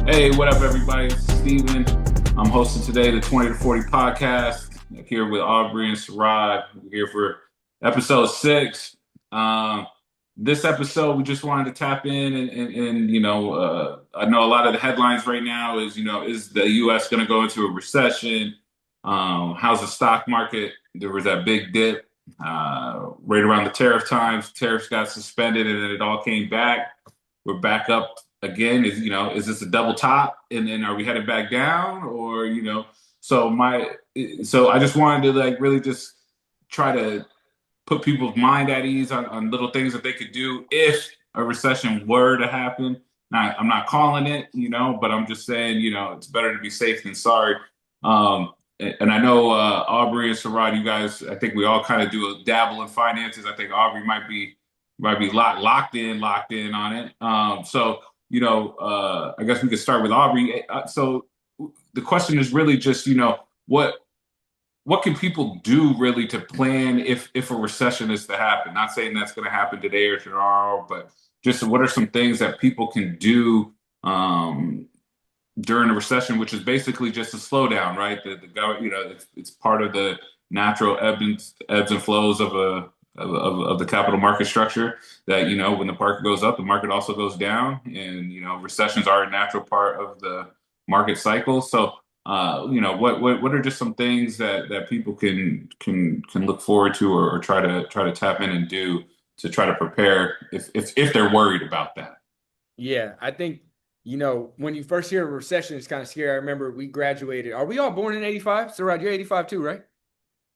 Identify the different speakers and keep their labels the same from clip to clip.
Speaker 1: Hey, what up, everybody? It's Steven. I'm hosting today the 20 to 40 podcast here with Aubrey and Sirod. We're here for episode 6. This episode, we just wanted to tap in and I know a lot of the headlines right now is the U.S. going to go into a recession? How's the stock market? There was that big dip right around the tariff times. Tariffs got suspended and then it all came back. We're back up again. Is this a double top and then are we headed back down, or so I just wanted to like really just try to put people's mind at ease on little things that they could do if a recession were to happen. Now, I'm not calling it, but I'm just saying, it's better to be safe than sorry. And I know Aubrey and Sirod, you guys, I think we all kind of do a dabble in finances. I think Aubrey might be locked in on it. I guess we could start with Aubrey. So the question is really just, what can people do really to plan if a recession is to happen? Not saying that's going to happen today or tomorrow, but just what are some things that people can do during a recession, which is basically just a slowdown, right? It's part of the natural ebbs and flows of the capital market structure. That when the market goes up, the market also goes down, and recessions are a natural part of the market cycle. So what are just some things that people can look forward to, or try to tap in and do to try to prepare if they're worried about that.
Speaker 2: Yeah, I think, when you first hear a recession, it's kind of scary. I remember we graduated. Are we all born in 85? So, Rod, you're 85 too, right?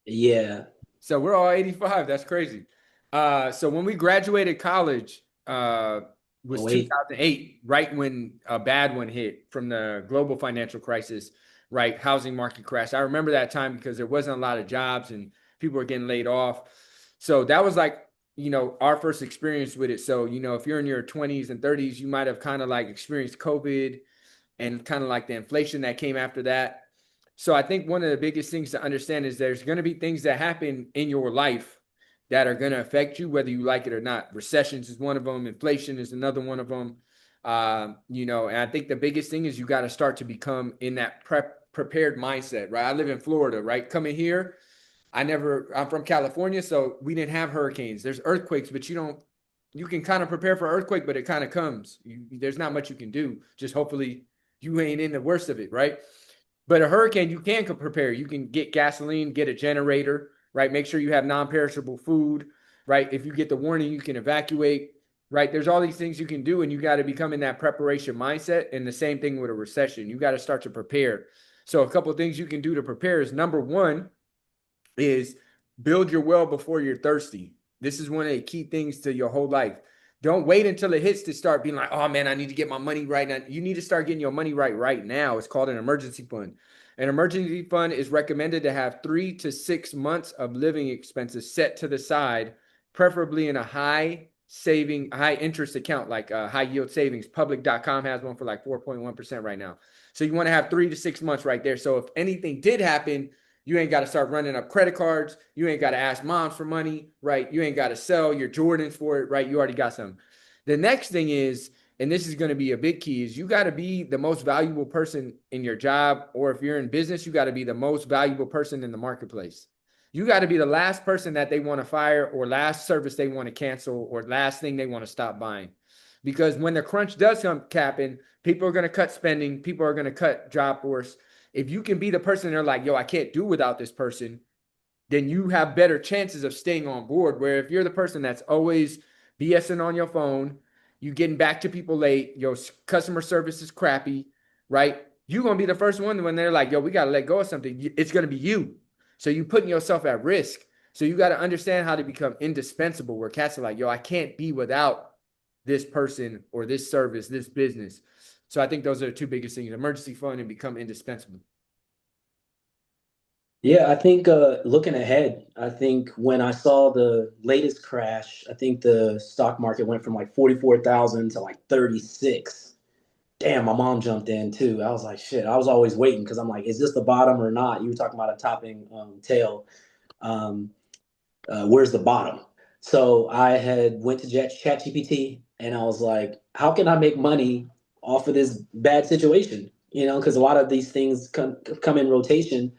Speaker 3: Yeah.
Speaker 2: So we're all 85. That's crazy. So when we graduated college, was
Speaker 3: Oh, wait.
Speaker 2: 2008, right when a bad one hit from the global financial crisis, right? Housing market crash. I remember that time because there wasn't a lot of jobs and people were getting laid off. So that was like, our first experience with it. So, if you're in your 20s and 30s, you might have kind of like experienced COVID and kind of like the inflation that came after that. So I think one of the biggest things to understand is there's going to be things that happen in your life that are going to affect you, whether you like it or not. Recessions is one of them. Inflation is another one of them. And I think the biggest thing is you got to start to become in that prepared mindset, right? I live in Florida, right? Coming here, I'm from California, so we didn't have hurricanes. There's earthquakes, but you can kind of prepare for earthquake, but it kind of comes. There's not much you can do. Just hopefully you ain't in the worst of it, right? But a hurricane, you can prepare. You can get gasoline, get a generator, right? Make sure you have non-perishable food, right? If you get the warning, you can evacuate, right? There's all these things you can do, and you got to become in that preparation mindset. And the same thing with a recession. You got to start to prepare. So a couple of things you can do to prepare is number one is build your well before you're thirsty. This is one of the key things to your whole life. Don't wait until it hits to start being like, oh man, I need to get my money right now. You need to start getting your money right now. It's called an emergency fund. An emergency fund is recommended to have 3 to 6 months of living expenses set to the side, preferably in a high interest account like high yield savings. Public.com has one for like 4.1% right now. So you want to have 3 to 6 months right there. So if anything did happen, you ain't got to start running up credit cards. You ain't got to ask moms for money, right? You ain't got to sell your Jordans for it, right? You already got some. The next thing is, and this is going to be a big key, is you got to be the most valuable person in your job, or if you're in business, you got to be the most valuable person in the marketplace. You got to be the last person that they want to fire, or last service they want to cancel, or last thing they want to stop buying. Because when the crunch does come capping, people are going to cut spending, people are going to cut job force. If you can be the person they're like, yo, I can't do without this person, then you have better chances of staying on board. Where if you're the person that's always BSing on your phone, you getting back to people late, your customer service is crappy, right? You're going to be the first one when they're like, yo, we got to let go of something. It's going to be you. So you're putting yourself at risk. So you got to understand how to become indispensable, where cats are like, yo, I can't be without this person or this service, this business. So I think those are the two biggest things: emergency fund and become indispensable.
Speaker 3: Yeah, I think looking ahead, I think when I saw the latest crash, I think the stock market went from like 44,000 to like 36. Damn, my mom jumped in too. I was like, shit, I was always waiting because I'm like, is this the bottom or not? You were talking about a topping tail. Um, where's the bottom? So I had went to ChatGPT and I was like, how can I make money off of this bad situation, because a lot of these things come in rotation.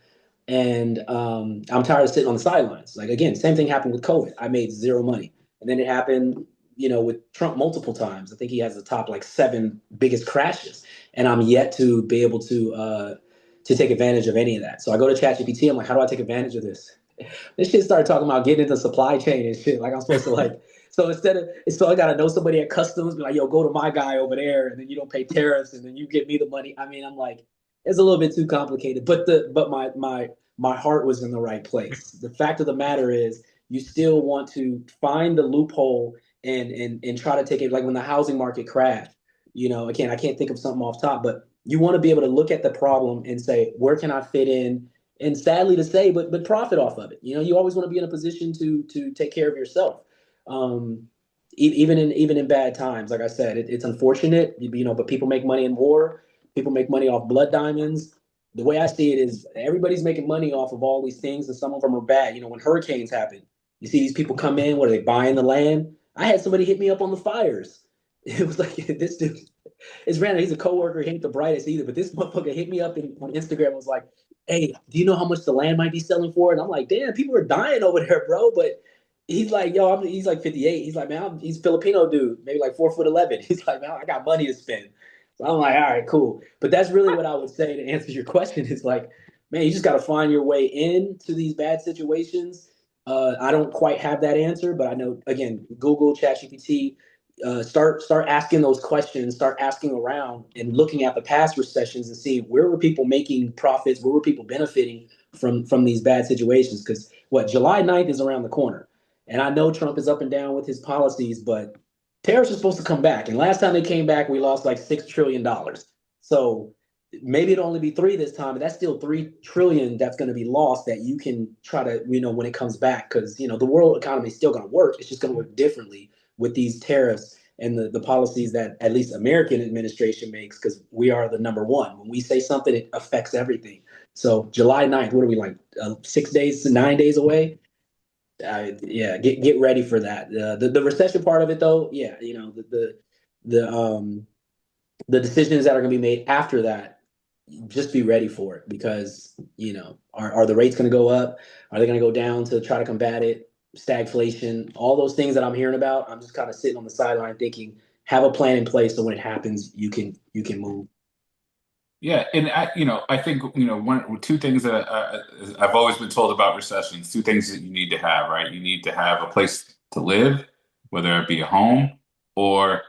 Speaker 3: And I'm tired of sitting on the sidelines. Like, again, same thing happened with COVID. I made zero money. And then it happened, with Trump multiple times. I think he has the top like 7 biggest crashes. And I'm yet to be able to take advantage of any of that. So I go to ChatGPT. I'm like, how do I take advantage of this? This shit started talking about getting into supply chain and shit. Like I'm supposed to like. So I gotta know somebody at customs, be like, yo, go to my guy over there, and then you don't pay tariffs, and then you give me the money. I mean, I'm like, it's a little bit too complicated. But my heart was in the right place. The fact of the matter is, you still want to find the loophole and try to take it. Like when the housing market crashed, again, I can't think of something off top, but you want to be able to look at the problem and say, where can I fit in? And sadly to say, but profit off of it. You always want to be in a position to take care of yourself. Even in bad times, like I said, it's unfortunate, but people make money in war. People make money off blood diamonds. The way I see it is everybody's making money off of all these things, and some of them are bad. When hurricanes happen, you see these people come in, what are they buying the land? I had somebody hit me up on the fires. It was like this dude. It's random. He's a coworker. He ain't the brightest either, but this motherfucker hit me up on Instagram and was like, "Hey, do you know how much the land might be selling for?" And I'm like, "Damn, people are dying over there, bro." But he's like, "Yo, he's like 58. He's like, man, he's Filipino dude, maybe like 4'11". He's like, "Man, I got money to spend." So I'm like, "All right, cool." But that's really what I would say to answer your question. Is like, man, you just got to find your way into these bad situations. I don't quite have that answer, but I know, again, Google, ChatGPT, start asking those questions, start asking around and looking at the past recessions and see where were people making profits, where were people benefiting from these bad situations. Because what, July 9th is around the corner, and I know Trump is up and down with his policies, but tariffs are supposed to come back, and last time they came back we lost like $6 trillion. So maybe it'll only be 3 this time, but that's still 3 trillion that's going to be lost that you can try to, when it comes back, because the world economy is still going to work. It's just going to work differently with these tariffs and the policies that at least American administration makes, because we are the number one. When we say something, it affects everything. So July 9th, what are we, like 6 days to 9 days away? Yeah, get ready for that. The recession part of it, though, yeah, the the decisions that are going to be made after that, just be ready for it, because are the rates going to go up? Are they going to go down to try to combat it? Stagflation, all those things that I'm hearing about, I'm just kind of sitting on the sideline thinking, have a plan in place so when it happens, you can move.
Speaker 1: Yeah, and I think one 2 things that I've always been told about recessions. 2 things that you need to have, right? You need to have a place to live, whether it be a home or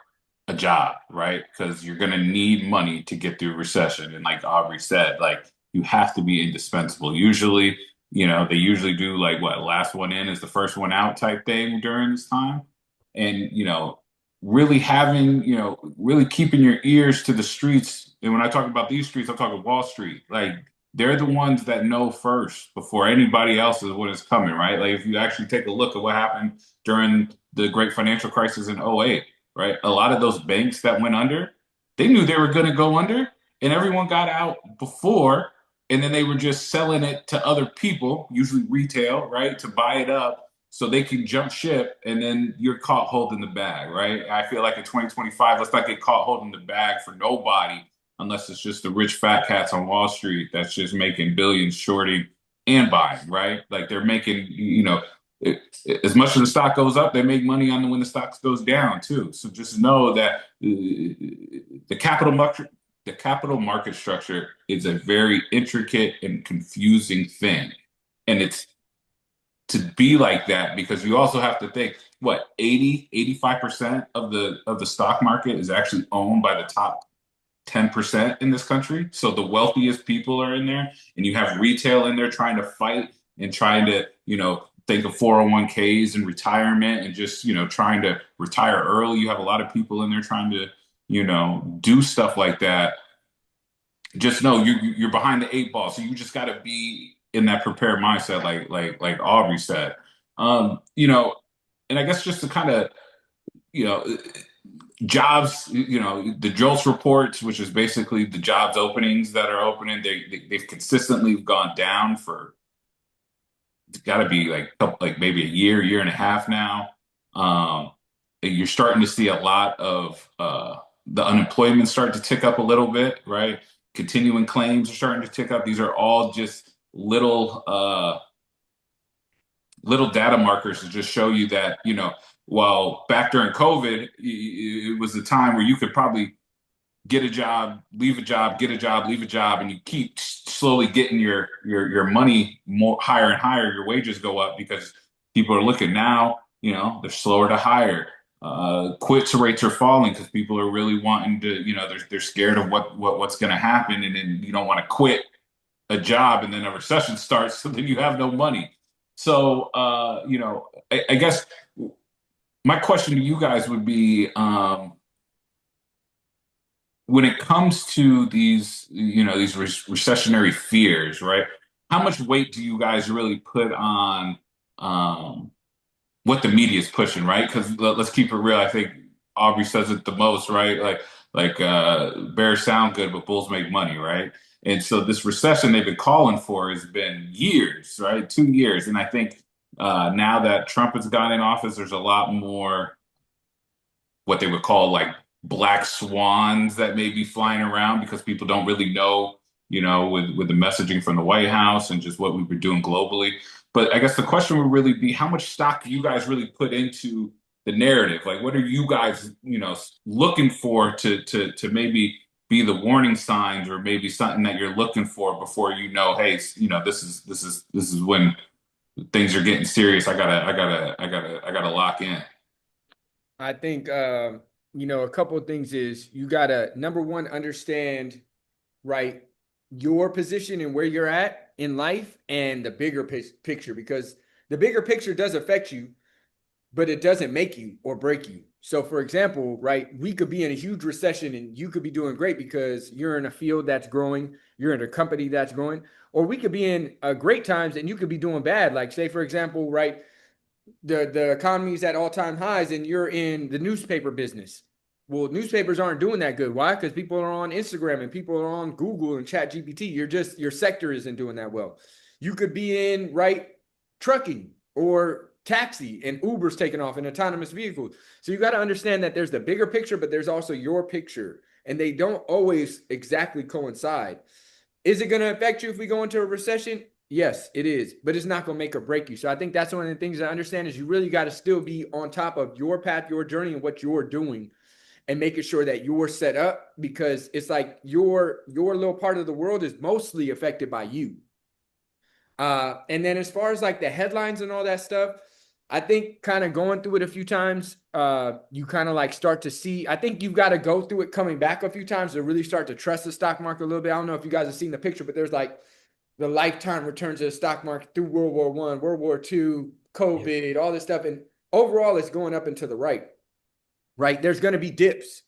Speaker 1: a job, right? Because you're going to need money to get through recession. And like Aubrey said, like you have to be indispensable. Usually, they usually do like what, last one in is the first one out type thing during this time. And really having, really keeping your ears to the streets. And when I talk about these streets, I'm talking Wall Street. Like they're the ones that know first before anybody else is what is coming, right? Like if you actually take a look at what happened during the great financial crisis in '08, right? A lot of those banks that went under, they knew they were going to go under, and everyone got out before, and then they were just selling it to other people, usually retail, right, to buy it up so they can jump ship, and then you're caught holding the bag, right? I feel like in 2025, let's not get caught holding the bag for nobody unless it's just the rich fat cats on Wall Street that's just making billions shorting and buying, right? Like they're making, as much as the stock goes up, they make money on when the stock goes down too. So just know that the capital market structure is a very intricate and confusing thing. And it's to be like that because you also have to think what 85% of the stock market is actually owned by the top 10% in this country. So the wealthiest people are in there, and you have retail in there trying to fight and trying to think of 401ks and retirement and just trying to retire early. You have a lot of people in there trying to do stuff like that. Just know you're behind the 8 ball, so you just got to be in that prepared mindset, like Aubrey said. And I guess just to kind of you know jobs, the JOLTS reports, which is basically the jobs openings that are opening, they've consistently gone down for it's got to be like maybe a year and a half now. You're starting to see a lot of the unemployment start to tick up a little bit, right? Continuing claims are starting to tick up. These are all just little data markers to just show you that, while back during COVID, it was a time where you could probably get a job, leave a job, get a job, leave a job, and you keep slowly getting your money more higher and higher. Your wages go up because people are looking now. They're slower to hire. Quits rates are falling because people are really wanting to. They're scared of what's going to happen, and then you don't want to quit a job, and then a recession starts, so then you have no money. So, I guess my question to you guys would be, when it comes to these recessionary fears, right? How much weight do you guys really put on what the media is pushing, right? Because let's keep it real. I think Aubrey says it the most, right? Bears sound good, but bulls make money, right? And so this recession they've been calling for has been years, right? 2 years. And I think now that Trump has gotten in office, there's a lot more what they would call like black swans that may be flying around because people don't really know, with the messaging from the White House and just what we were doing globally. But I guess the question would really be, how much stock do you guys really put into the narrative? Like, what are you guys, looking for to maybe be the warning signs, or maybe something that you're looking for before hey, this is when things are getting serious. I gotta lock in.
Speaker 2: I think a couple of things is you gotta, number one, understand, right, your position and where you're at in life and the bigger picture, because the bigger picture does affect you, but it doesn't make you or break you. So for example, right, we could be in a huge recession and you could be doing great because you're in a field that's growing, you're in a company that's growing, or we could be in great times and you could be doing bad. Like say, for example, right, the economy is at all-time highs and you're in the newspaper business. Well, newspapers aren't doing that good. Why? Because people are on Instagram and people are on Google and Chat GPT. Your sector isn't doing that well. You could be in, right, trucking or taxi, and Uber's taking off in autonomous vehicles. So you got to understand that there's the bigger picture, but there's also your picture, and they don't always exactly coincide. Is it going to affect you if we go into a recession? Yes, it is, but it's not going to make or break you. So I think that's one of the things to understand is you really got to still be on top of your path, your journey, and what you're doing, and making sure that you're set up, because it's like your little part of the world is mostly affected by you. And then as far as like the headlines and all that stuff, I think kind of going through it a few times, you kind of like start to see, I think you've got to go through it coming back a few times to really start to trust the stock market a little bit. I don't know if you guys have seen the picture, but there's like the lifetime returns to the stock market through World War I, World War II, COVID, all this stuff. And overall, it's going up and to the right. There's going to be dips.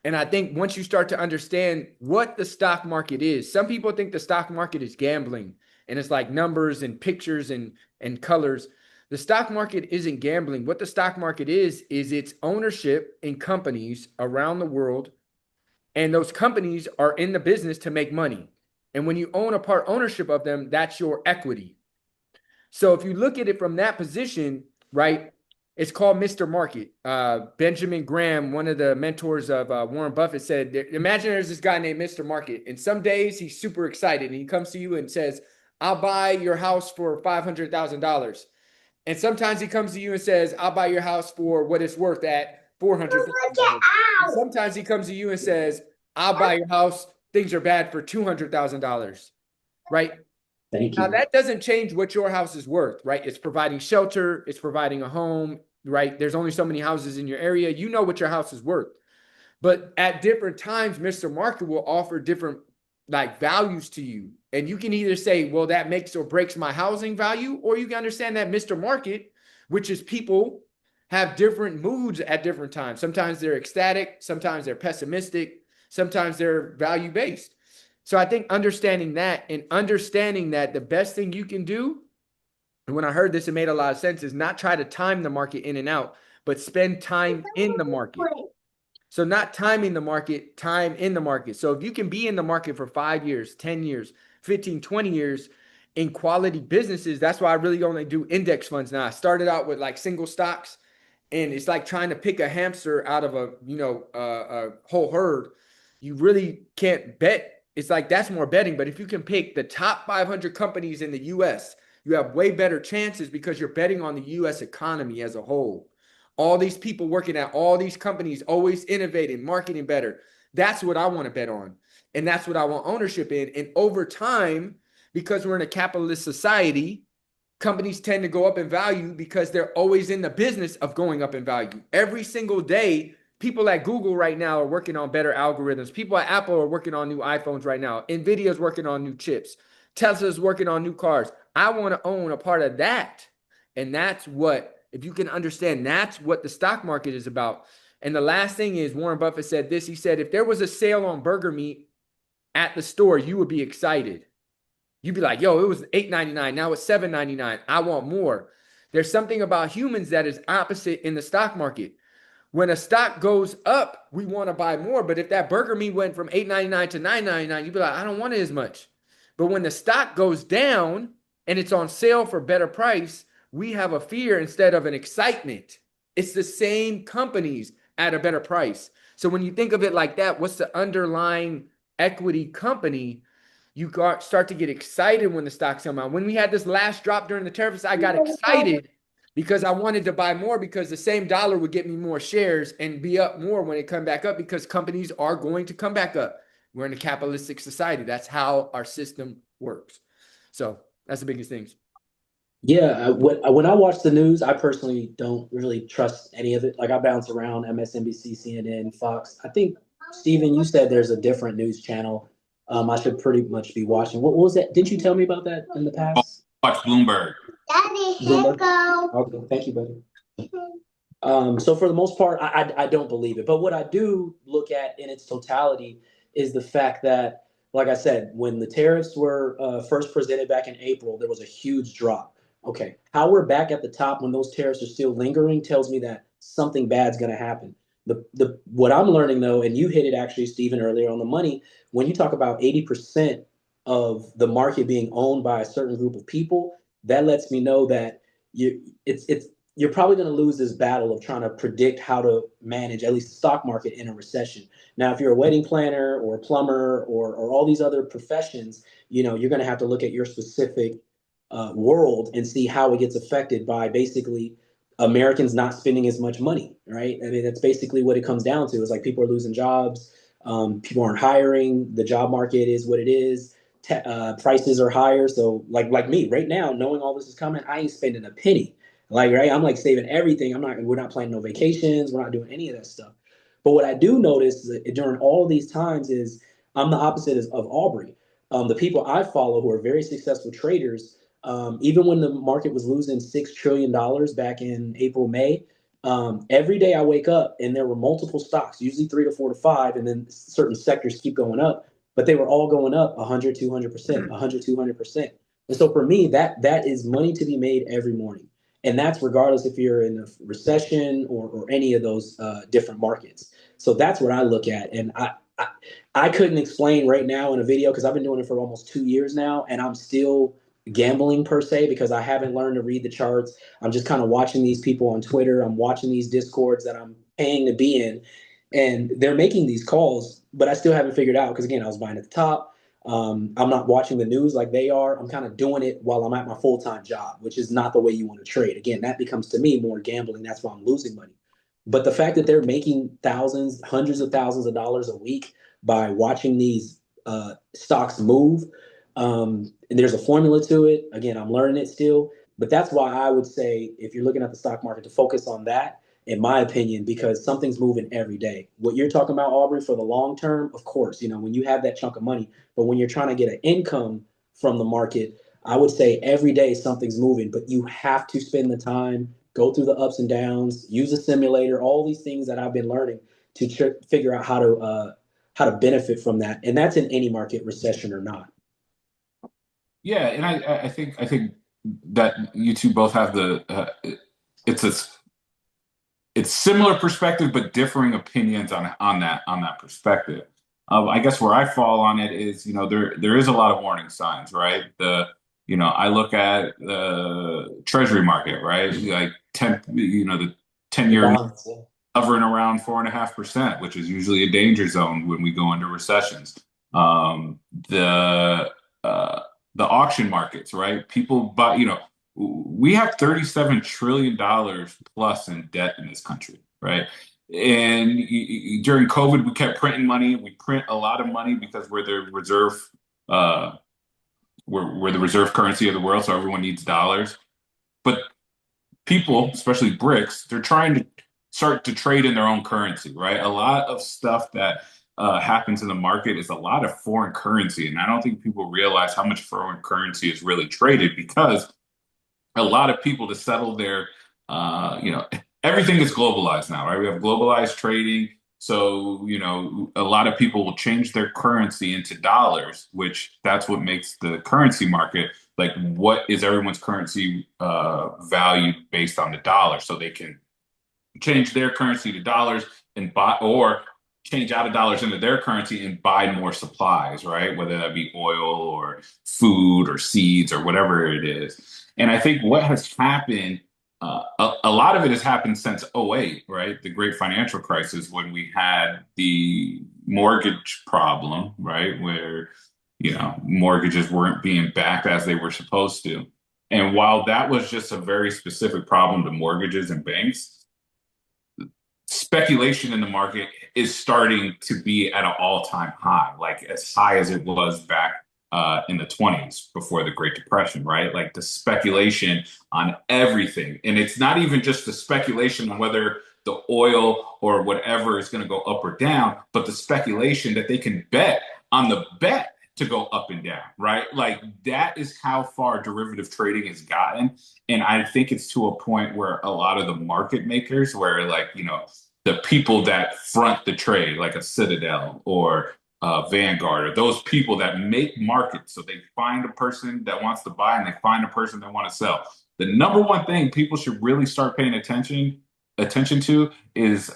Speaker 2: And I think once you start to understand what the stock market is, some people think the stock market is gambling and it's like numbers and pictures and colors. The stock market isn't gambling. What the stock market is its ownership in companies around the world. And those companies are in the business to make money. And when you own a part ownership of them, that's your equity. So if you look at it from that position, right, it's called Mr. Market. Benjamin Graham, one of the mentors of Warren Buffett, said, imagine there's this guy named Mr. Market. And some days he's super excited and he comes to you and says, I'll buy your house for $500,000. And sometimes he comes to you and says, I'll buy your house for what it's worth at $400,000. Sometimes he comes to you and says, I'll buy your house, things are bad, for $200,000, right?
Speaker 3: Thank you.
Speaker 2: Now, that doesn't change what your house is worth, right? It's providing shelter, it's providing a home, right? There's only so many houses in your area. You know what your house is worth. But at different times, Mr. Market will offer different like values to you. And you can either say, well, that makes or breaks my housing value, or you can understand that Mr. Market, which is people have different moods at different times. Sometimes they're ecstatic, sometimes they're pessimistic, sometimes they're value-based. So I think understanding that and understanding that the best thing you can do, and when I heard this, it made a lot of sense, is not try to time the market in and out, but spend time in the market. So not timing the market, time in the market. So if you can be in the market for 5 years, 10 years, 15, 20 years in quality businesses, that's why I really only do index funds now. I started out with like single stocks, And it's like trying to pick a hamster out of a whole herd. You really can't bet. It's like that's more betting. But if you can pick the top 500 companies in the US, you have way better chances because you're betting on the US economy as a whole. All these people working at all these companies, always innovating, marketing better. That's what I want to bet on. And that's what I want ownership in. And over time, because we're in a capitalist society, companies tend to go up in value because they're always in the business of going up in value. Every single day, people at Google right now are working on better algorithms. People at Apple are working on new iPhones right now. Nvidia's working on new chips. Tesla's working on new cars. I want to own a part of that. And that's what, if you can understand, that's what the stock market is about. And the last thing is, Warren Buffett said this. He said, if there was a sale on burger meat at the store, you would be excited. You'd be like, yo, it was $8.99. Now it's $7.99. I want more. There's something about humans that is opposite in the stock market. When a stock goes up, we want to buy more. But if that burger meat went from $8.99 to $9.99, you'd be like, I don't want it as much. But when the stock goes down and it's on sale for better price, we have a fear instead of an excitement. It's the same companies at a better price. So when you think of it like that, what's the underlying equity company? You start to get excited when the stocks come out. When we had this last drop during the tariffs, I got excited because I wanted to buy more because the same dollar would get me more shares and be up more when it come back up because companies are going to come back up. We're in a capitalistic society. That's how our system works. So that's the biggest things.
Speaker 3: Yeah, when I watch the news, I personally don't really trust any of it. Like I bounce around MSNBC, CNN, Fox. I think, Stephen, you said there's a different news channel I should pretty much be watching. What was that? Didn't you tell me about that in the past?
Speaker 1: Watch Bloomberg.
Speaker 3: Daddy, here go. Okay, thank you, buddy. So for the most part, I don't believe it. But what I do look at in its totality is the fact that, like I said, when the tariffs were first presented back in April, there was a huge drop. Okay, how we're back at the top when those tariffs are still lingering tells me that something bad's going to happen. The what I'm learning though, and you hit it actually, Stephen, earlier on the money, when you talk about 80% of the market being owned by a certain group of people, that lets me know that you're probably going to lose this battle of trying to predict how to manage at least the stock market in a recession. Now, if you're a wedding planner or a plumber or all these other professions, you're going to have to look at your specific world and see how it gets affected by basically Americans not spending as much money, right? I mean, that's basically what it comes down to. Is like people are losing jobs, people aren't hiring, the job market is what it is, prices are higher. So like me right now, knowing all this is coming, I ain't spending a penny. Like, right, I'm like saving everything. We're not planning no vacations. We're not doing any of that stuff. But what I do notice during all of these times is I'm the opposite of Aubrey. The people I follow who are very successful traders, even when the market was losing $6 trillion back in April, May, every day I wake up and there were multiple stocks, usually 3 to 4 to 5, and then certain sectors keep going up, but they were all going up 100, 200%, 100, 200%. And so for me, that is money to be made every morning. And that's regardless if you're in a recession or any of those different markets. So that's what I look at. And I couldn't explain right now in a video because I've been doing it for almost 2 years now, and I'm still gambling per se because I haven't learned to read the charts. I'm just kind of watching these people on Twitter. I'm watching these discords that I'm paying to be in, and they're making these calls, but I still haven't figured out because again, I was buying at the top. I'm not watching the news like they are. I'm kind of doing it while I'm at my full-time job, which is not the way you want to trade. Again, that becomes to me more gambling. That's why I'm losing money. But the fact that they're making thousands, hundreds of thousands of dollars a week by watching these stocks move, and there's a formula to it. Again, I'm learning it still. But that's why I would say if you're looking at the stock market to focus on that, in my opinion, because something's moving every day. What you're talking about, Aubrey, for the long term, of course, when you have that chunk of money, but when you're trying to get an income from the market, I would say every day something's moving, but you have to spend the time, go through the ups and downs, use a simulator, all these things that I've been learning to figure out how to benefit from that. And that's in any market, recession or not.
Speaker 1: Yeah, and I think that you two both have it's similar perspective but differing opinions on that perspective. I guess where I fall on it is there is a lot of warning signs, right? I look at the treasury market, right? Like the 10
Speaker 3: The
Speaker 1: year
Speaker 3: bonds. Yeah.
Speaker 1: hovering around 4.5%, which is usually a danger zone when we go into recessions. Um, the uh, the auction markets, right? People buy, we have $37 trillion plus in debt in this country, right? And during COVID, we kept printing money. We print a lot of money because uh, we're the reserve currency of the world, so everyone needs dollars. But people, especially BRICS, they're trying to start to trade in their own currency, right? A lot of stuff that happens in the market is a lot of foreign currency. And I don't think people realize how much foreign currency is really traded because a lot of people to settle their, everything is globalized now, right? We have globalized trading. So, a lot of people will change their currency into dollars, which that's what makes the currency market like what is everyone's currency valued based on the dollar. So they can change their currency to dollars and buy or change out of dollars into their currency and buy more supplies, right? Whether that be oil or food or seeds or whatever it is. And I think what has happened, a lot of it has happened since '08, right? The great financial crisis when we had the mortgage problem, right? Where, mortgages weren't being backed as they were supposed to. And while that was just a very specific problem to mortgages and banks, speculation in the market is starting to be at an all-time high, like as high as it was back in the 20s before the Great Depression, right? Like the speculation on everything. And it's not even just the speculation on whether the oil or whatever is going to go up or down, but the speculation that they can bet on the bet to go up and down, right? Like that is how far derivative trading has gotten. And I think it's to a point where a lot of the market makers, where like, the people that front the trade, like a Citadel or Vanguard, or those people that make markets. So they find a person that wants to buy and they find a person that want to sell. The number one thing people should really start paying attention to is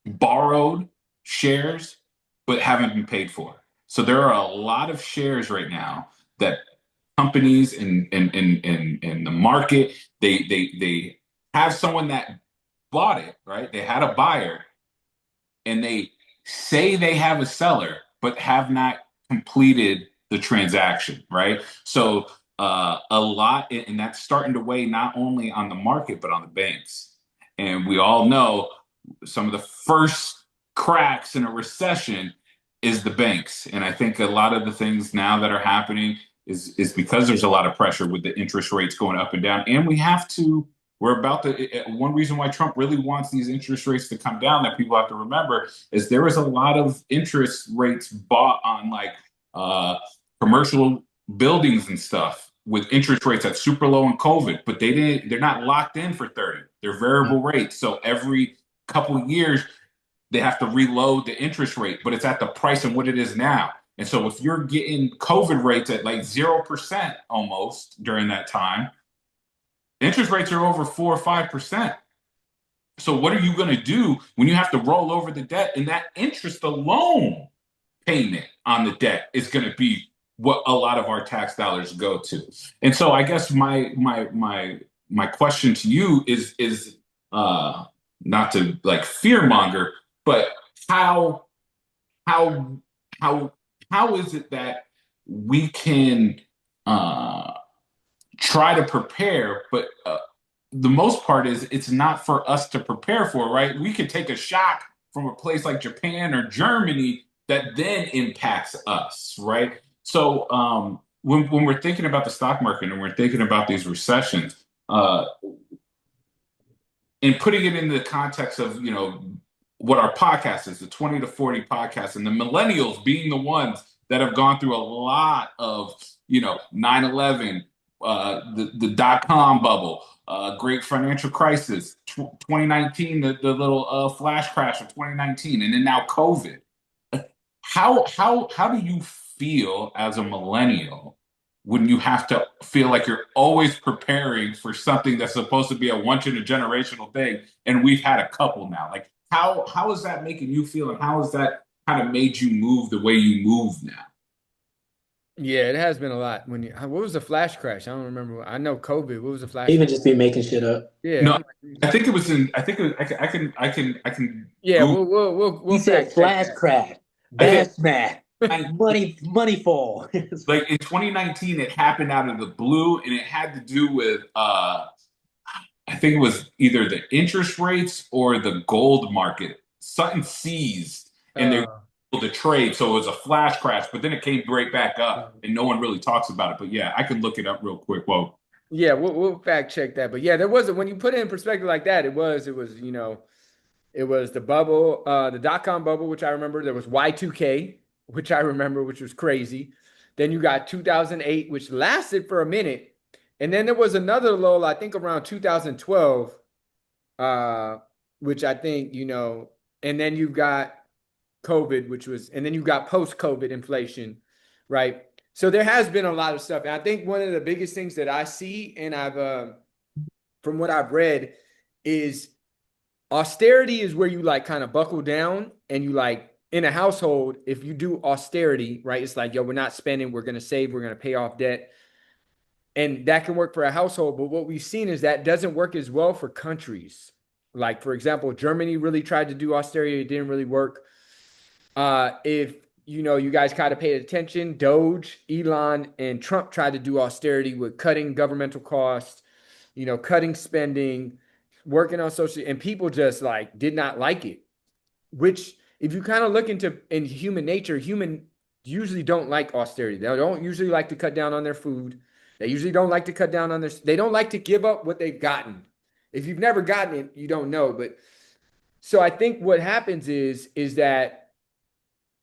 Speaker 1: borrowed shares, but haven't been paid for. So there are a lot of shares right now that companies in the market, they have someone that bought it, right? They had a buyer and they say they have a seller, but have not completed the transaction, right? So a lot, and that's starting to weigh not only on the market, but on the banks. And we all know some of the first cracks in a recession is the banks. And I think a lot of the things now that are happening is because there's a lot of pressure with the interest rates going up and down. And we're about to, one reason why Trump really wants these interest rates to come down that people have to remember is there was a lot of interest rates bought on like commercial buildings and stuff with interest rates at super low in COVID, but they're not locked in for 30. They're variable rates. So every couple of years, they have to reload the interest rate, but it's at the price of what it is now. And so if you're getting COVID rates at like 0% almost during that time, interest rates are over 4 or 5%. So what are you going to do when you have to roll over the debt? And that interest alone payment on the debt is going to be what a lot of our tax dollars go to. And so I guess my question to you is not to like fearmonger, but how how how is it that we can try to prepare, but the most part is it's not for us to prepare for, right? We could take a shock from a place like Japan or Germany that then impacts us, right? So when we're thinking about the stock market and we're thinking about these recessions, and putting it into the context of what our podcast is, the 20 to 40 podcast, and the millennials being the ones that have gone through a lot of 9/11, the dot-com bubble, great financial crisis, 2019, the little flash crash of 2019, and then now COVID. How do you feel as a millennial when you have to feel like you're always preparing for something that's supposed to be a once in a generational thing, and we've had a couple now? Like how is that making you feel, and how has that kind of made you move the way you move now?
Speaker 2: Yeah, it has been a lot. What was the flash crash? I don't remember. I know COVID. What was the flash
Speaker 3: Even
Speaker 2: crash?
Speaker 3: just be making shit up.
Speaker 2: Yeah,
Speaker 1: No,
Speaker 2: I'm like,
Speaker 1: I think it was in. I think it, I can
Speaker 2: yeah,
Speaker 1: Google.
Speaker 2: we'll
Speaker 3: He said
Speaker 2: fact check
Speaker 3: flash
Speaker 2: that.
Speaker 3: crash,
Speaker 1: I think
Speaker 3: bass smash,
Speaker 1: I,
Speaker 3: money fall.
Speaker 1: like in 2019, it happened out of the blue, and it had to do with I think it was either the interest rates or the gold market. Something seized, and they were
Speaker 2: Uh,
Speaker 1: able to trade, so it was a flash crash. But then it came right back up, and no one really talks about it. But yeah, I can look it up real quick. Well,
Speaker 2: yeah, we'll fact check that. But yeah, there wasn't when you put it in perspective like that, it was it was the bubble, the dot-com bubble, which I remember. There was Y2K, which I remember, which was crazy. Then you got 2008, which lasted for a minute. And then there was another lull, I think around 2012, uh, which I think, and then you've got COVID, and then you got post-COVID inflation, right? So there has been a lot of stuff. And I think one of the biggest things that I see, and from what I've read, is austerity is where you like kind of buckle down and you like in a household, if you do austerity, right? It's like, yo, we're not spending, we're going to save, we're going to pay off debt. And that can work for a household. But what we've seen is that doesn't work as well for countries. Like, for example, Germany really tried to do austerity, it didn't really work. If you guys kind of paid attention, Doge, Elon, and Trump tried to do austerity with cutting governmental costs, cutting spending, working on social, and people just like did not like it. Which, if you kind of look into in human nature, human usually don't like austerity. They don't usually like to cut down on their food. They usually don't like to cut down on they don't like to give up what they've gotten. If you've never gotten it, you don't know. But so I think what happens is that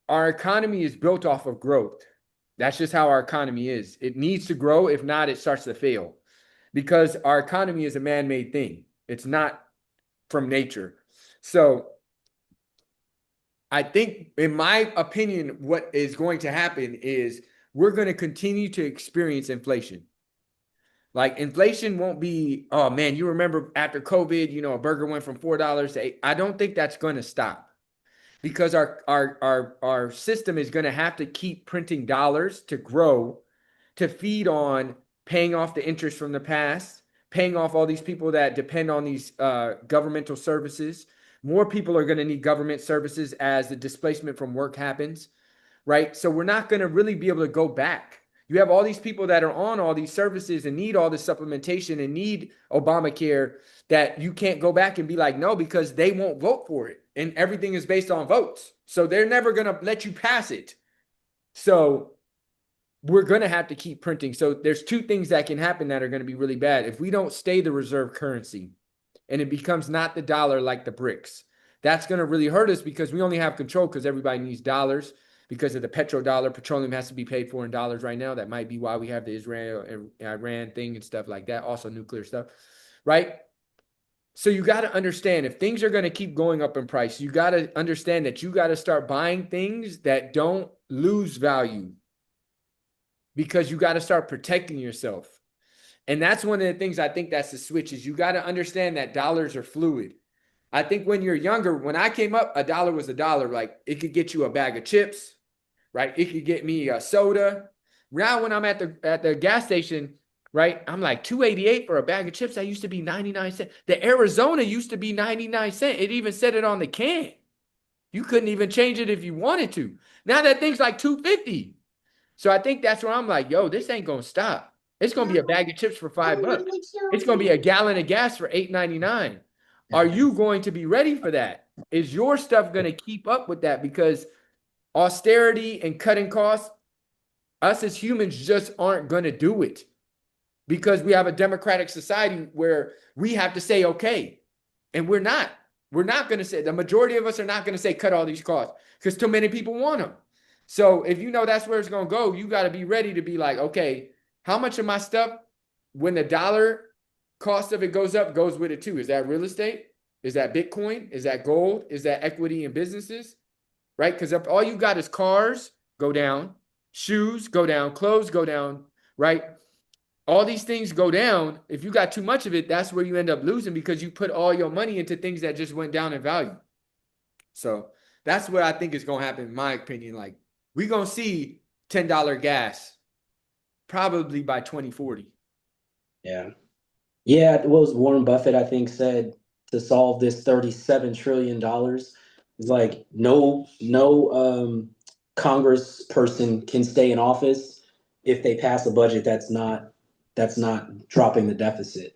Speaker 2: our economy is built off of growth. That's just how our economy is. It needs to grow. If not, it starts to fail because our economy is a man-made thing. It's not from nature. So I think, in my opinion, what is going to happen is we're going to continue to experience inflation. Like inflation won't be, oh man, you remember after COVID, a burger went from $4 to $8. I don't think that's going to stop because our system is going to have to keep printing dollars to grow, to feed on paying off the interest from the past, paying off all these people that depend on these governmental services. More people are going to need government services as the displacement from work happens, right? So we're not going to really be able to go back. You have all these people that are on all these services and need all this supplementation and need Obamacare that you can't go back and be like, no, because they won't vote for it. And everything is based on votes. So they're never going to let you pass it. So we're going to have to keep printing. So there's two things that can happen that are going to be really bad. If we don't stay the reserve currency and it becomes not the dollar like the bricks, that's going to really hurt us because we only have control because everybody needs dollars because of the petrodollar. Petroleum has to be paid for in dollars right now. That might be why we have the Israel and Iran thing and stuff like that. Also nuclear stuff, right? So you got to understand if things are going to keep going up in price, you got to understand that you got to start buying things that don't lose value because you got to start protecting yourself. And that's one of the things I think that's the switch is you got to understand that dollars are fluid. I think when you're younger, when I came up, a dollar was a dollar. Like it could get you a bag of chips, right? It could get me a soda. Now when I'm at the gas station, right, I'm like 288 for a bag of chips. That used to be 99 cents. The Arizona used to be 99 cents. It even said it on the can. You couldn't even change it if you wanted to. Now that thing's like 250. So I think that's where I'm like, yo, this ain't gonna stop. It's gonna be a bag of chips for $5. It's gonna be a gallon of gas for $8.99. Are you going to be ready for that? Is your stuff gonna keep up with that? Because austerity and cutting costs, us as humans just aren't gonna do it. Because we have a democratic society where we have to say okay. And we're not. We're not gonna say, the majority of us are not gonna say cut all these costs because too many people want them. So if you know that's where it's going to go, you got to be ready to be like, okay, how much of my stuff, when the dollar cost of it goes up, goes with it too? Is that real estate? Is that Bitcoin? Is that gold? Is that equity in businesses? Right? Because if all you got is cars, go down, shoes go down, clothes go down, right? All these things go down. If you got too much of it, that's where you end up losing because you put all your money into things that just went down in value. So that's what I think is going to happen, in my opinion. Like, we're going to see $10 gas probably by 2040.
Speaker 3: Yeah. Yeah, what was Warren Buffett, I think, said to solve this $37 trillion is like no Congress person can stay in office if they pass a budget that's not dropping the deficit.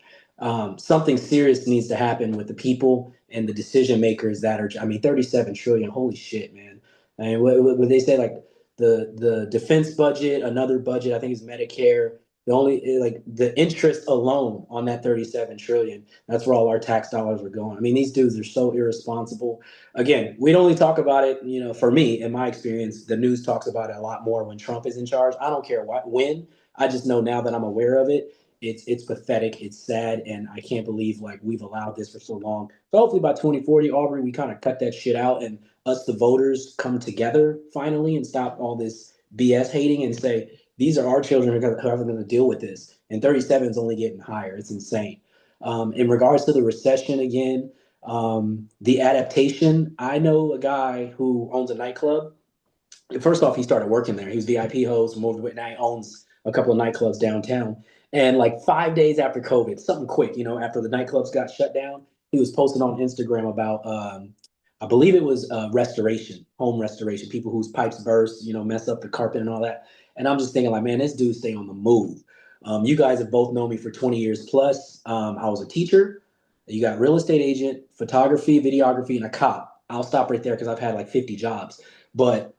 Speaker 3: Something serious needs to happen with the people and the decision makers that are. I mean, 37 trillion. Holy shit, man! I mean, what they say, like the defense budget, another budget, I think is Medicare. The only like the interest alone on that 37 trillion, that's where all our tax dollars are going. I mean, these dudes are so irresponsible. Again, we'd only talk about it, for me, in my experience, the news talks about it a lot more when Trump is in charge. I don't care when. I just know now that I'm aware of it. It's pathetic, it's sad, and I can't believe like we've allowed this for so long. So hopefully by 2040, Aubrey, we kind of cut that shit out and us the voters come together finally and stop all this BS hating and say, these are our children who are going to deal with this. And 37 is only getting higher. It's insane. In regards to the recession, again, the adaptation, I know a guy who owns a nightclub. First off, he started working there. He was VIP host, moved with, now he owns a couple of nightclubs downtown. And like 5 days after COVID, something quick, after the nightclubs got shut down, he was posting on Instagram about, I believe it was restoration, home restoration, people whose pipes burst, mess up the carpet and all that. And I'm just thinking, like, man, this dude stay on the move. You guys have both known me for 20 years plus. I was a teacher. You got real estate agent, photography, videography, and a cop. I'll stop right there because I've had like 50 jobs. But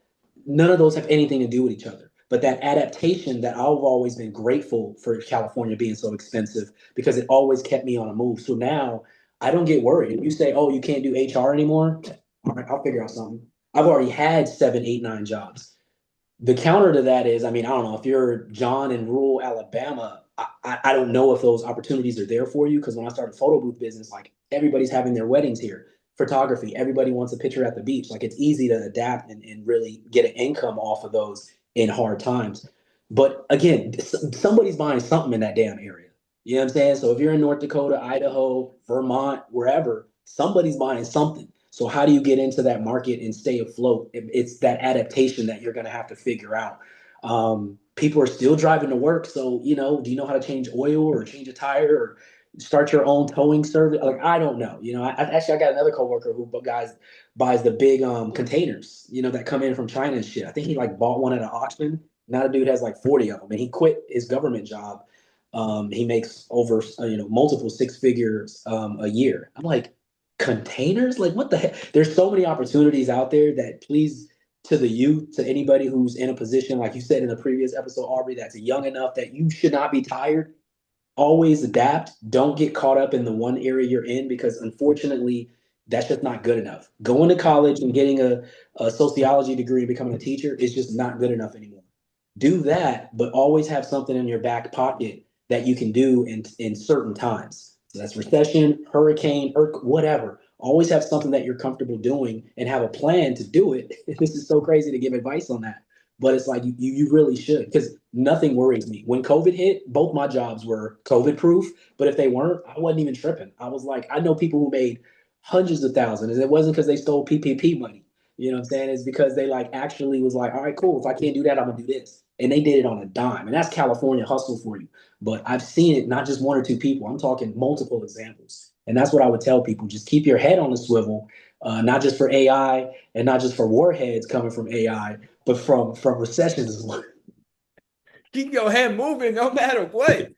Speaker 3: none of those have anything to do with each other. But that adaptation that I've always been grateful for California being so expensive because it always kept me on a move. So now I don't get worried. If you say, oh, you can't do HR anymore, all right, I'll figure out something. I've already had 7, 8, 9 jobs. The counter to that is, I mean, I don't know if you're John in rural Alabama, I don't know if those opportunities are there for you because when I started photo booth business, like everybody's having their weddings here. Photography, everybody wants a picture at the beach. Like it's easy to adapt and really get an income off of those in hard times. But again, somebody's buying something in that damn area. You know what I'm saying? So if you're in North Dakota, Idaho, Vermont, wherever, somebody's buying something. So how do you get into that market and stay afloat? It's that adaptation that you're going to have to figure out. People are still driving to work. So, do you know how to change oil or change a tire or start your own towing service? Like, I don't know. I got another coworker who buys the big containers, that come in from China and shit. I think he like bought one at an auction. Now the dude has like 40 of them and he quit his government job. He makes over, multiple six figures a year. I'm like, containers? Like, what the heck? There's so many opportunities out there that please to the youth, to anybody who's in a position, like you said in the previous episode, Aubrey, that's young enough that you should not be tired. Always adapt. Don't get caught up in the one area you're in because unfortunately, that's just not good enough. Going to college and getting a sociology degree and becoming a teacher is just not good enough anymore. Do that, but always have something in your back pocket that you can do in certain times. So that's recession, hurricane, whatever. Always have something that you're comfortable doing and have a plan to do it. This is so crazy to give advice on that, but it's like you really should because nothing worries me. When COVID hit, both my jobs were COVID proof, but if they weren't, I wasn't even tripping. I was like, I know people who made hundreds of thousands. It wasn't because they stole PPP money. You know what I'm saying? It's because they like actually was like, all right, cool. If I can't do that, I'm gonna do this. And they did it on a dime. And that's California hustle for you. But I've seen it, not just one or two people. I'm talking multiple examples. And that's what I would tell people. Just keep your head on the swivel, not just for AI and not just for warheads coming from AI, but from recessions as well.
Speaker 2: Keep your head moving no matter what.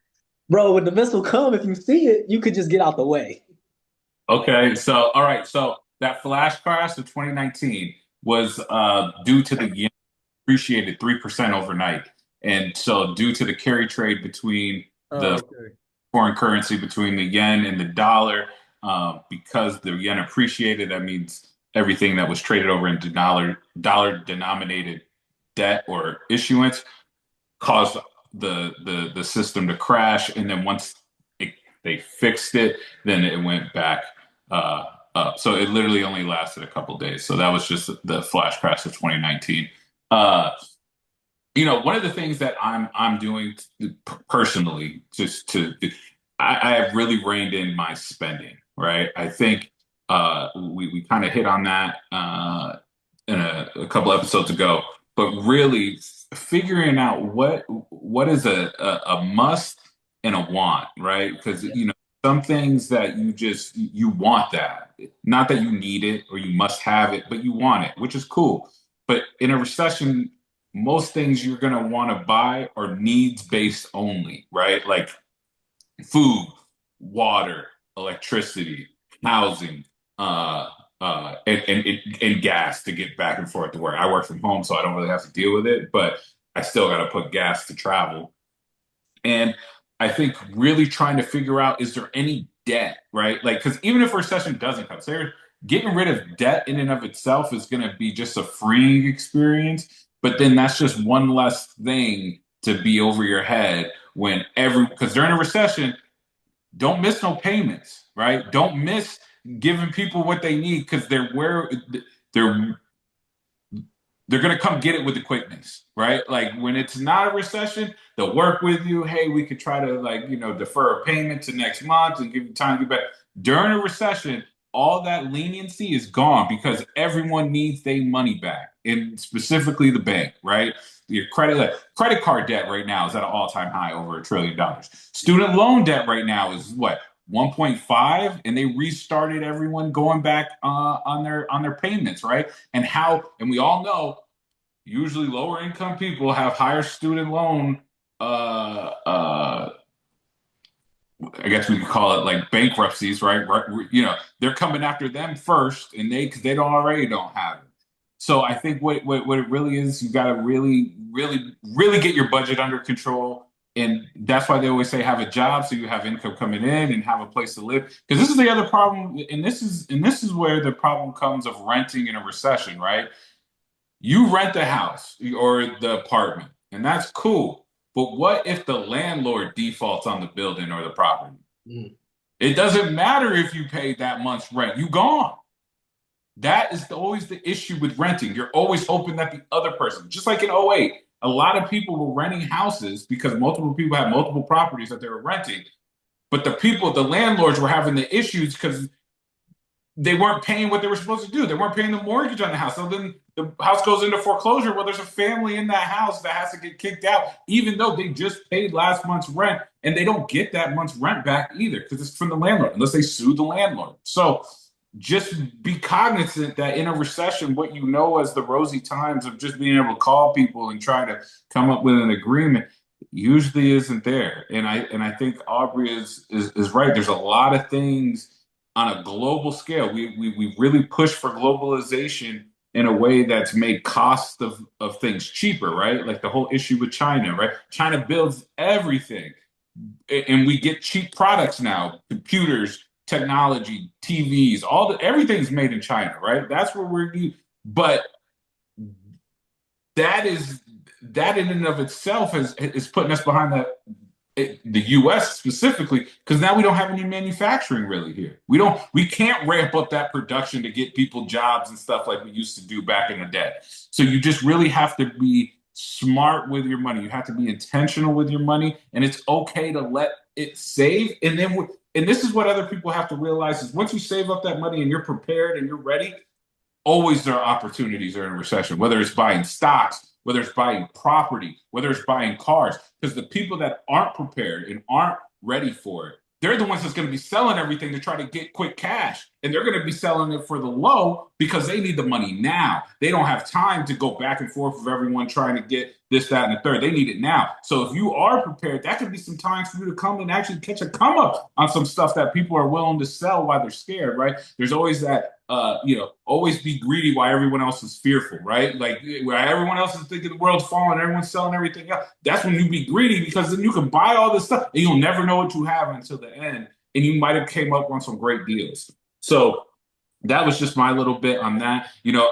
Speaker 3: Bro, when the missile come, if you see it, you could just get out the way.
Speaker 1: Okay, so all right, so that flash crash of 2019 was due to the yen appreciated 3% overnight, and so due to the carry trade between the foreign currency between the yen and the dollar, because the yen appreciated, that means everything that was traded over into dollar denominated debt or issuance caused the system to crash, and then once they fixed it, then it went back up. So it literally only lasted a couple days. So that was just the flash crash of 2019. One of the things that I'm doing personally, just I have really reined in my spending. Right, I think we kind of hit on that in a couple episodes ago. but really figuring out what is a must and a want, right? Because
Speaker 3: Yeah.
Speaker 1: some things that you want that, not that you need it or you must have it, but you want it, which is cool. But in a recession, most things you're gonna want to buy are needs based only, right? Like food, water, electricity, housing, uh, and gas to get back and forth to work. I work from home, so I don't really have to deal with it, but I still got to put gas to travel. And I think really trying to figure out, is there any debt, right? Like, because even if a recession doesn't come, so getting rid of debt in and of itself is going to be just a freeing experience. But then that's just one less thing to be over your head because during a recession, don't miss no payments, right? Don't miss giving people what they need because they're they're gonna come get it with the quickness, right? Like when it's not a recession, they'll work with you. Hey, we could try to defer a payment to next month and give you time to get back. During a recession, all that leniency is gone because everyone needs their money back, and specifically the bank, right? Your credit card debt right now is at an all-time high, over $1 trillion. Student loan debt right now is what, 1.5, and they restarted everyone going back on their payments, right? And we all know usually lower income people have higher student loan I guess we could call it like bankruptcies, right? They're coming after them first, and because they don't have it. So I think what it really is, you got to really, really, really get your budget under control, and that's why they always say have a job so you have income coming in and have a place to live. Because this is the other problem, and this is where the problem comes of renting in a recession, right? You rent the house or the apartment, and that's cool. But what if the landlord defaults on the building or the property?
Speaker 3: Mm.
Speaker 1: It doesn't matter if you paid that month's rent, you gone. That is always the issue with renting. You're always hoping that the other person, just like in '08, a lot of people were renting houses because multiple people had multiple properties that they were renting. But the landlords were having the issues because they weren't paying what they were supposed to do. They weren't paying the mortgage on the house. So then the house goes into foreclosure. Well, there's a family in that house that has to get kicked out, even though they just paid last month's rent, and they don't get that month's rent back either because it's from the landlord, unless they sue the landlord. So just be cognizant that in a recession, what you know as the rosy times of just being able to call people and try to come up with an agreement usually isn't there. And I think Aubrey is right. There's a lot of things on a global scale. We really push for globalization in a way that's made cost of things cheaper, right? Like the whole issue with China, right? China builds everything, and we get cheap products now, computers, technology, TVs, everything's made in China, right? That's where but that is that in and of itself is putting us behind the U.S. specifically, because now we don't have any manufacturing really here. We can't ramp up that production to get people jobs and stuff like we used to do back in the day. So you just really have to be smart with your money. You have to be intentional with your money, and it's okay to let it save. And this is what other people have to realize is once you save up that money and you're prepared and you're ready, always there are opportunities during a recession, whether it's buying stocks, whether it's buying property, whether it's buying cars, because the people that aren't prepared and aren't ready for it, they're the ones that's going to be selling everything to try to get quick cash. And they're going to be selling it for the low because they need the money now. They don't have time to go back and forth with everyone trying to get this, that, and the third. They need it now. So if you are prepared, that could be some time for you to come and actually catch a come up on some stuff that people are willing to sell while they're scared, right? There's always that always be greedy while everyone else is fearful, right? Like where everyone else is thinking the world's falling, everyone's selling everything else. That's when you be greedy because then you can buy all this stuff and you'll never know what you have until the end. And you might have came up on some great deals. So that was just my little bit on that.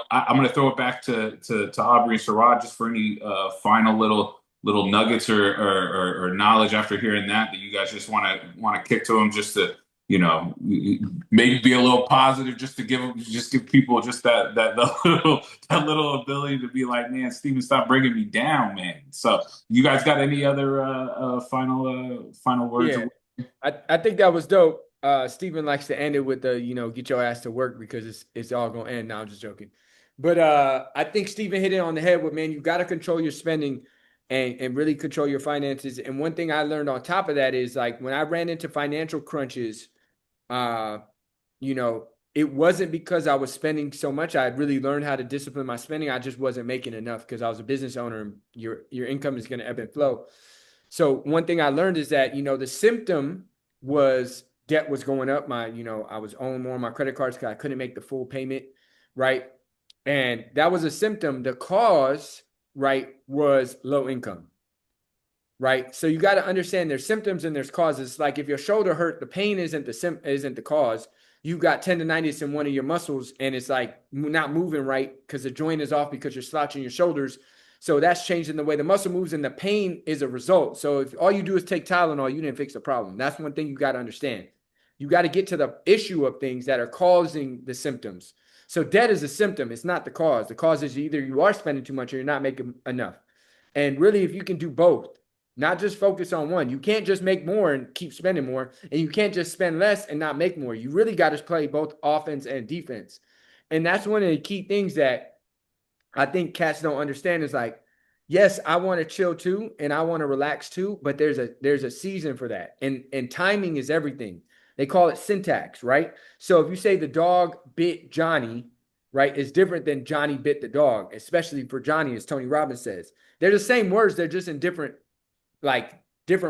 Speaker 1: I'm going to throw it back to Aubrey and Sirod just for any final little nuggets or knowledge after hearing that you guys just want to kick to them, just to maybe be a little positive, just to give people just that little ability to be like, man, Steven, stop bringing me down, man. So you guys got any other final words?
Speaker 2: Yeah, I think that was dope. Stephen likes to end it with the, get your ass to work because it's all gonna end. Now I'm just joking. But I think Stephen hit it on the head with, man, you got to control your spending and really control your finances. And one thing I learned on top of that is, like, when I ran into financial crunches, uh, you know, it wasn't because I was spending so much. I had really learned how to discipline my spending. I just wasn't making enough because I was a business owner, and your income is going to ebb and flow. So one thing I learned is that, the symptom was debt was going up. I was owing more on my credit cards because I couldn't make the full payment, right? And that was a symptom. The cause, right, was low income, right? So you got to understand there's symptoms and there's causes. Like if your shoulder hurt, the pain isn't the cause. You've got tendonitis in one of your muscles and it's like not moving right because the joint is off because you're slouching your shoulders. So that's changing the way the muscle moves, and the pain is a result. So if all you do is take Tylenol, you didn't fix the problem. That's one thing you got to understand. You got to get to the issue of things that are causing the symptoms. So debt is a symptom. It's not the cause. The cause is either you are spending too much or you're not making enough. And really, if you can do both, not just focus on one. You can't just make more and keep spending more, and you can't just spend less and not make more. You really got to play both offense and defense. And that's one of the key things that I think cats don't understand is, like, yes, I want to chill too and I want to relax too, but there's a season for that. And timing is everything. They call it syntax, right? So if you say the dog bit Johnny, right, it's different than Johnny bit the dog, especially for Johnny, as Tony Robbins says. They're the same words, they're just in different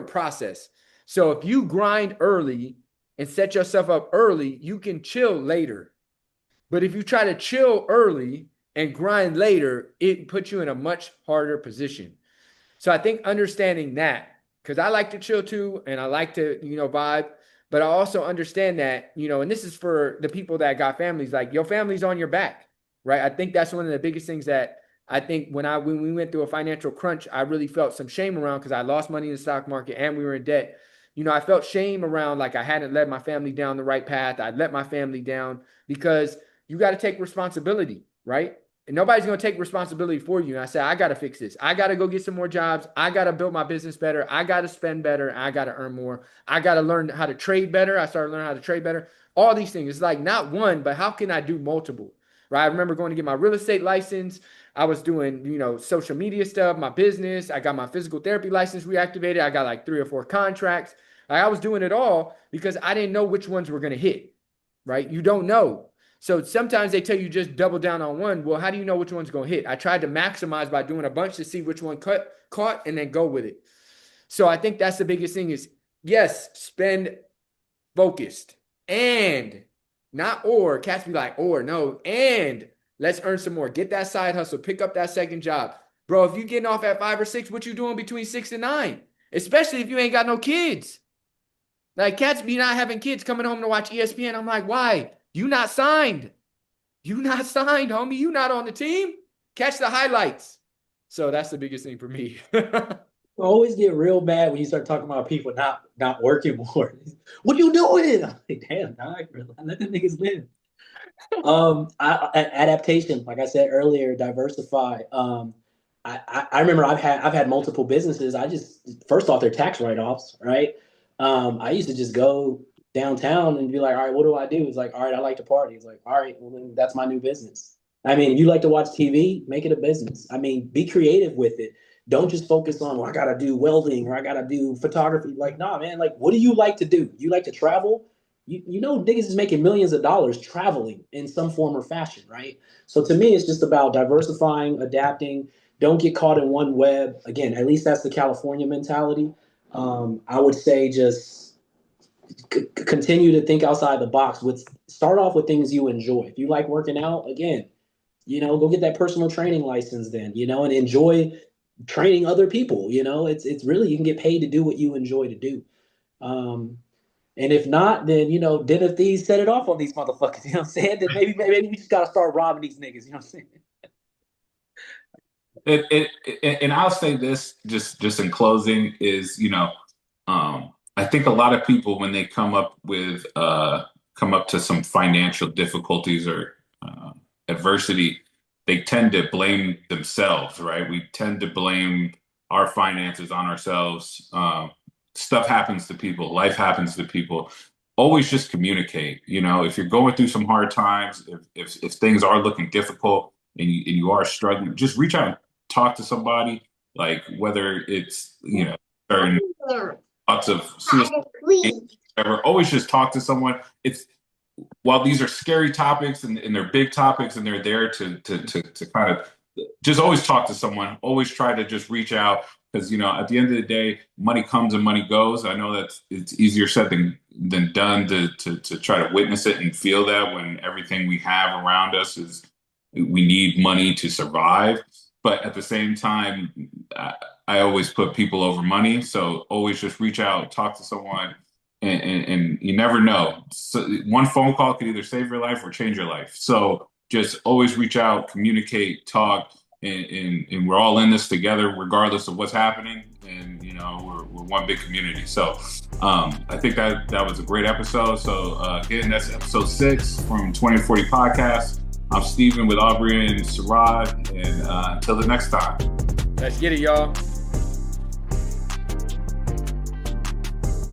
Speaker 2: process. So if you grind early and set yourself up early, you can chill later. But if you try to chill early and grind later, it puts you in a much harder position. So I think understanding that, because I like to chill too, and I like to, vibe, but I also understand that, and this is for the people that got families, like your family's on your back, right? I think that's one of the biggest things that I think when we went through a financial crunch, I really felt some shame around, because I lost money in the stock market and we were in debt. I felt shame around, like, I hadn't led my family down the right path. I'd let my family down, because you got to take responsibility, right? And nobody's going to take responsibility for you. And I said, I got to fix this. I got to go get some more jobs. I got to build my business better. I got to spend better. I got to earn more. I got to learn how to trade better. I started learning how to trade better. All these things. It's like not one, but how can I do multiple, right? I remember going to get my real estate license. I was doing, social media stuff, my business. I got my physical therapy license reactivated. I got like 3 or 4 contracts. I was doing it all because I didn't know which ones were going to hit, right? You don't know. So sometimes they tell you just double down on one. Well, how do you know which one's going to hit? I tried to maximize by doing a bunch to see which one caught and then go with it. So I think that's the biggest thing is, yes, spend focused, and not or. Cats be like, or no, and let's earn some more. Get that side hustle. Pick up that second job. Bro, if you getting off at 5 or 6, what you doing between 6 and 9? Especially if you ain't got no kids. Like, cats be not having kids coming home to watch ESPN. I'm like, why? You not signed. You not signed, homie. You not on the team. Catch the highlights. So that's the biggest thing for me.
Speaker 3: I always get real mad when you start talking about people not working more. What are you doing? I'm like, damn, dog, let the niggas live. Adaptation, like I said earlier, diversify. I remember I've had multiple businesses. I just, first off, they're tax write-offs, right? I used to just go downtown and be like, all right, what do I do? It's like, all right, I like to party. It's like, all right, well, then that's my new business. I mean, you like to watch TV, make it a business. I mean, be creative with it. Don't just focus on, well, I got to do welding or I got to do photography. Like, nah, man, like, what do you like to do? You like to travel? Niggas is making millions of dollars traveling in some form or fashion, right? So to me, it's just about diversifying, adapting. Don't get caught in one web. Again, at least that's the California mentality. I would say just continue to think outside the box. Start off with things you enjoy. If you like working out, again, go get that personal training license then, and enjoy training other people. It's really, you can get paid to do what you enjoy to do. And if not, then, den of thieves set it off on these motherfuckers. You know what I'm saying? Then maybe we just got to start robbing these niggas. You know what I'm saying?
Speaker 1: And I'll say this just in closing is, I think a lot of people, when they come up to some financial difficulties or adversity, they tend to blame themselves, right? We tend to blame our finances on ourselves. Stuff happens to people, life happens to people. Always just communicate. If you're going through some hard times, if things are looking difficult, and you are struggling, just reach out and talk to somebody, like whether it's, certain thoughts of suicide, whatever, always just talk to someone. It's, while these are scary topics and they're big topics and they're there to kind of just always talk to someone, always try to just reach out, because at the end of the day, money comes and money goes. I know that it's easier said than done to try to witness it and feel that, when everything we have around us is, we need money to survive. But at the same time, I always put people over money. So always just reach out, talk to someone, and you never know. So one phone call could either save your life or change your life. So just always reach out, communicate, talk, and we're all in this together, regardless of what's happening. And we're one big community. So I think that was a great episode. So again, that's episode 6 from 20 to 40 podcast. I'm Steven with Aubrey and Sirod, and until the next time.
Speaker 2: Let's get it, y'all.